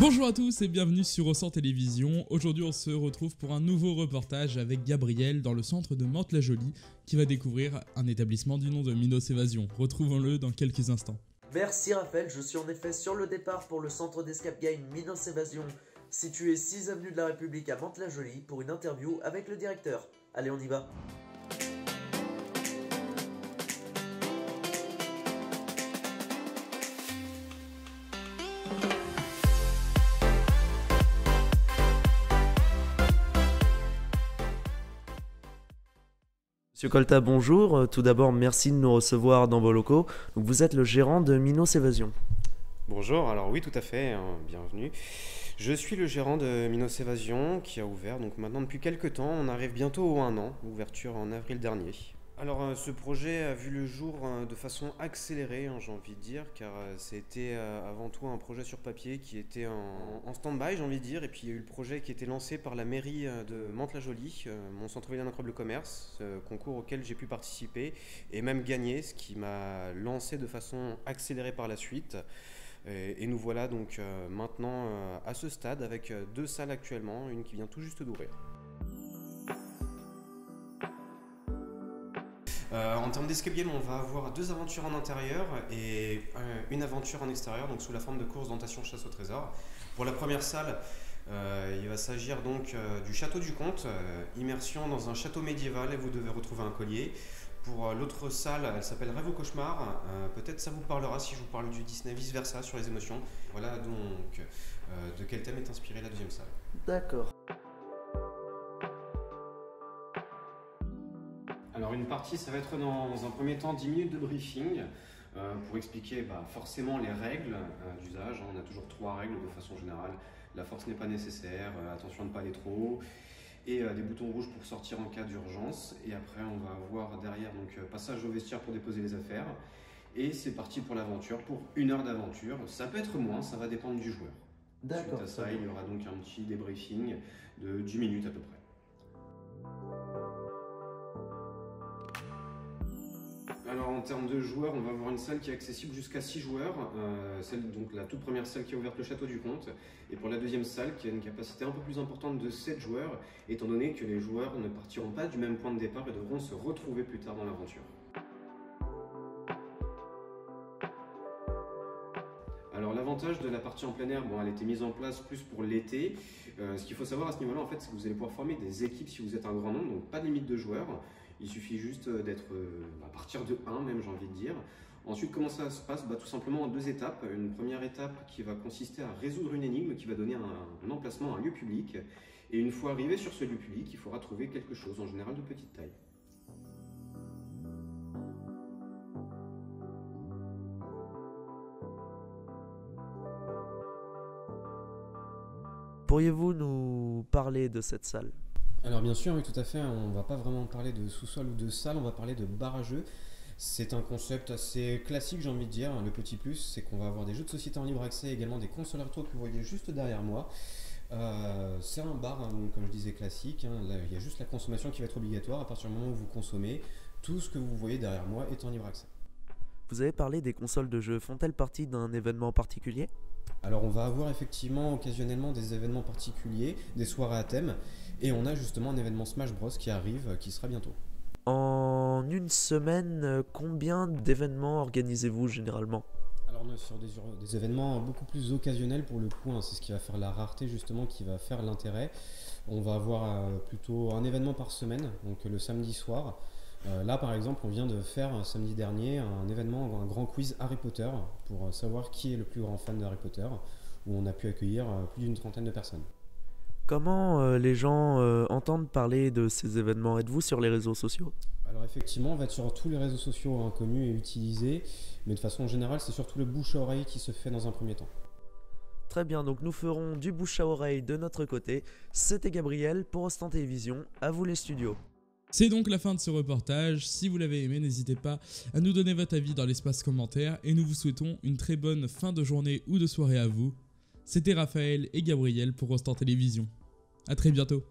Bonjour à tous et bienvenue sur Ressort Télévision. Aujourd'hui on se retrouve pour un nouveau reportage avec Gabriel dans le centre de Mantes-la-Jolie qui va découvrir un établissement du nom de Minos Évasion. Retrouvons-le dans quelques instants. Merci Raphaël, je suis en effet sur le départ pour le centre d'escape game Minos Évasion, situé 6 avenue de la République à Mantes-la-Jolie pour une interview avec le directeur. Allez, on y va. Monsieur Colta, bonjour. Tout d'abord, merci de nous recevoir dans vos locaux. Donc, vous êtes le gérant de Minos Évasion. Bonjour, alors oui tout à fait, bienvenue. Je suis le gérant de Minos Évasion qui a ouvert donc maintenant depuis quelques temps, on arrive bientôt au 1 an, ouverture en avril dernier. Alors ce projet a vu le jour de façon accélérée, j'ai envie de dire, car c'était avant tout un projet sur papier qui était en stand-by, j'ai envie de dire, et puis il y a eu le projet qui était lancé par la mairie de Mantes-la-Jolie, mon centre-ville incroyable commerce, concours auquel j'ai pu participer et même gagner, ce qui m'a lancé de façon accélérée par la suite. Et nous voilà donc maintenant à ce stade avec 2 salles actuellement, une qui vient tout juste d'ouvrir. En termes d'escape game, on va avoir 2 aventures en intérieur et une aventure en extérieur, donc sous la forme de course d'orientation chasse au trésor. Pour la première salle, il va s'agir donc du château du comte, immersion dans un château médiéval et vous devez retrouver un collier. Pour l'autre salle, elle s'appelle Rêve au cauchemar. Peut-être ça vous parlera si je vous parle du Disney vice versa sur les émotions. Voilà donc de quel thème est inspirée la deuxième salle. D'accord. Alors une partie, ça va être dans un premier temps 10 minutes de briefing pour expliquer forcément les règles d'usage. On a toujours 3 règles de façon générale. La force n'est pas nécessaire, attention à ne pas aller trop haut. Et des boutons rouges pour sortir en cas d'urgence. Et après, on va avoir derrière donc passage au vestiaire pour déposer les affaires. Et c'est parti pour l'aventure, pour 1 heure d'aventure. Ça peut être moins, ça va dépendre du joueur. D'accord. Suite à ça, il y aura donc un petit débriefing de 10 minutes à peu près. Alors en termes de joueurs, on va avoir une salle qui est accessible jusqu'à 6 joueurs, donc la toute première salle qui a ouvert le château du comte, et pour la deuxième salle qui a une capacité un peu plus importante de 7 joueurs, étant donné que les joueurs ne partiront pas du même point de départ et devront se retrouver plus tard dans l'aventure. Alors l'avantage de la partie en plein air, elle était mise en place plus pour l'été. Ce qu'il faut savoir à ce niveau-là, en fait, c'est que vous allez pouvoir former des équipes si vous êtes un grand nombre, donc pas de limite de joueurs. Il suffit juste d'être à partir de 1 même, j'ai envie de dire. Ensuite, comment ça se passe? Tout simplement en 2 étapes. Une première étape qui va consister à résoudre une énigme qui va donner un emplacement, un lieu public. Et une fois arrivé sur ce lieu public, il faudra trouver quelque chose, en général de petite taille. Pourriez-vous nous parler de cette salle? Alors bien sûr, oui tout à fait, on ne va pas vraiment parler de sous-sol ou de salle, on va parler de bar à jeux. C'est un concept assez classique, j'ai envie de dire. Le petit plus, c'est qu'on va avoir des jeux de société en libre accès, également des consoles rétro que vous voyez juste derrière moi. C'est un bar, comme je disais, classique. Là, il y a juste la consommation qui va être obligatoire. À partir du moment où vous consommez, tout ce que vous voyez derrière moi est en libre accès. Vous avez parlé des consoles de jeux. Font-elles partie d'un événement particulier? Alors on va avoir effectivement occasionnellement des événements particuliers, des soirées à thème, et on a justement un événement Smash Bros qui arrive, qui sera bientôt. En une semaine, combien d'événements organisez-vous généralement? Alors on est sur des événements beaucoup plus occasionnels pour le coup, c'est ce qui va faire la rareté justement, qui va faire l'intérêt. On va avoir plutôt un événement par semaine, donc le samedi soir. Là par exemple on vient de faire samedi dernier un événement, un grand quiz Harry Potter pour savoir qui est le plus grand fan de Harry Potter, où on a pu accueillir plus d'une trentaine de personnes. Comment les gens entendent parler de ces événements? Êtes-vous sur les réseaux sociaux? Alors effectivement on va être sur tous les réseaux sociaux connus et utilisés, mais de façon générale c'est surtout le bouche à oreille qui se fait dans un premier temps. Très bien, donc nous ferons du bouche à oreille de notre côté. C'était Gabriel pour Ressort Télévision, à vous les studios. C'est donc la fin de ce reportage. Si vous l'avez aimé, n'hésitez pas à nous donner votre avis dans l'espace commentaire et nous vous souhaitons une très bonne fin de journée ou de soirée à vous. C'était Raphaël et Gabriel pour Ressort Télévision. A très bientôt.